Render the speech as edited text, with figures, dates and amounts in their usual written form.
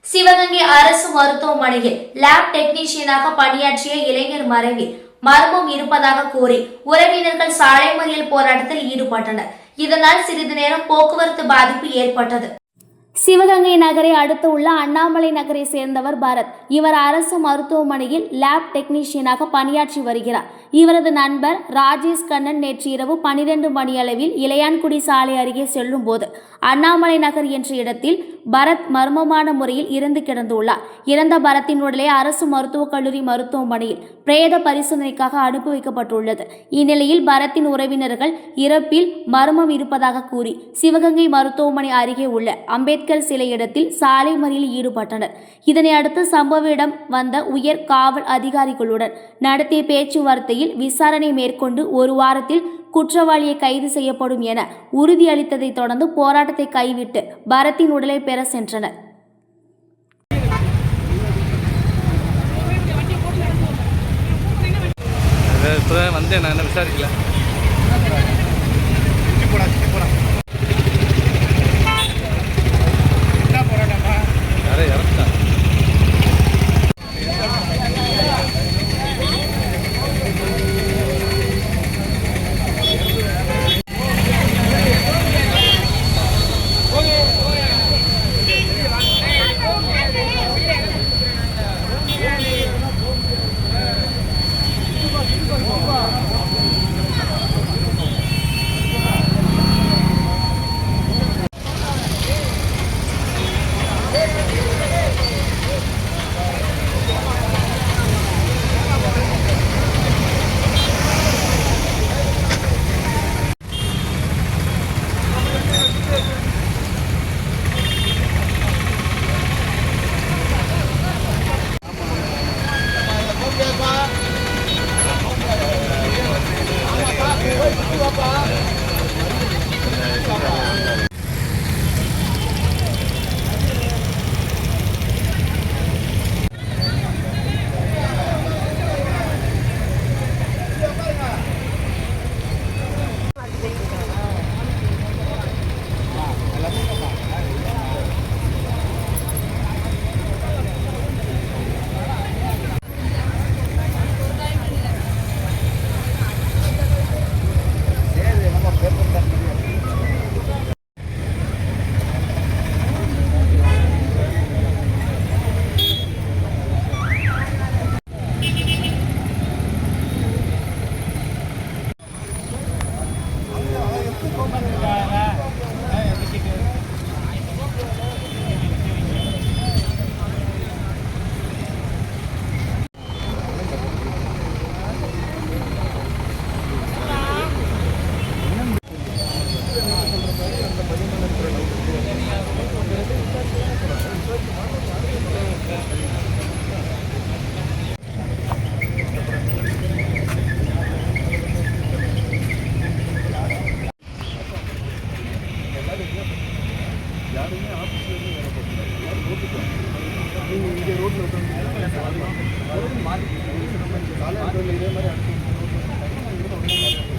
சிவகங்கை அரசு மருத்துவமனையில் லேப் டெக்னீஷியனாக பணியாற்றிய இளைஞர் மறைவில் மர்மம் இருப்பதாக கூறி உறவினர்கள் சாலை மறியல் போராட்டத்தில் ஈடுபட்டனர். இதனால் சிறிது நேரம் போக்குவரத்து பாதிப்பு ஏற்பட்டது. சிவகங்கை நகரை அடுத்து உள்ள அண்ணாமலை நகரை சேர்ந்தவர் பரத். இவர் அரசு மருத்துவமனையில் லேப் டெக்னீஷியனாக பணியாற்றி வருகிறார். இவரது நண்பர் ராஜேஷ் கண்ணன் நேற்று இரவு 12 மணியளவில் இளையான்குடி சாலை அருகே செல்லும் போது அண்ணாமலை நகர் என்ற இடத்தில் பரத் மர்மமான முறையில் இறந்து கிடந்துள்ளார். இறந்த பரத்தின் உடலை அரசு மருத்துவக் கல்லூரி மருத்துவமனையில் பிரேத பரிசோதனைக்காக அனுப்பி வைக்கப்பட்டுள்ளது. இந்நிலையில் பரத்தின் உறவினர்கள் இறப்பில் மர்மம் இருப்பதாக கூறி சிவகங்கை மருத்துவமனை அருகே உள்ள அம்பேத்கர் சிலை இடத்தில் சாலை மறியலில் ஈடுபட்டனர். இதனை அடுத்து சம்பவ இடம் வந்த உயர் காவல் அதிகாரிகளுடன் நடத்திய பேச்சுவார்த்தையில் விசாரணை மேற்கொண்டு ஒரு வாரத்தில் குற்றவாளியை கைது செய்யப்படும் என உறுதியளித்ததை தொடர்ந்து போராட்டத்தை கைவிட்டு பரத்தின் உடலை பெற சென்றனர். நான் விசாரிக்கல. இங்கே ரோட்டில் உட்காந்து மாற்றி இதே மாதிரி அடுத்து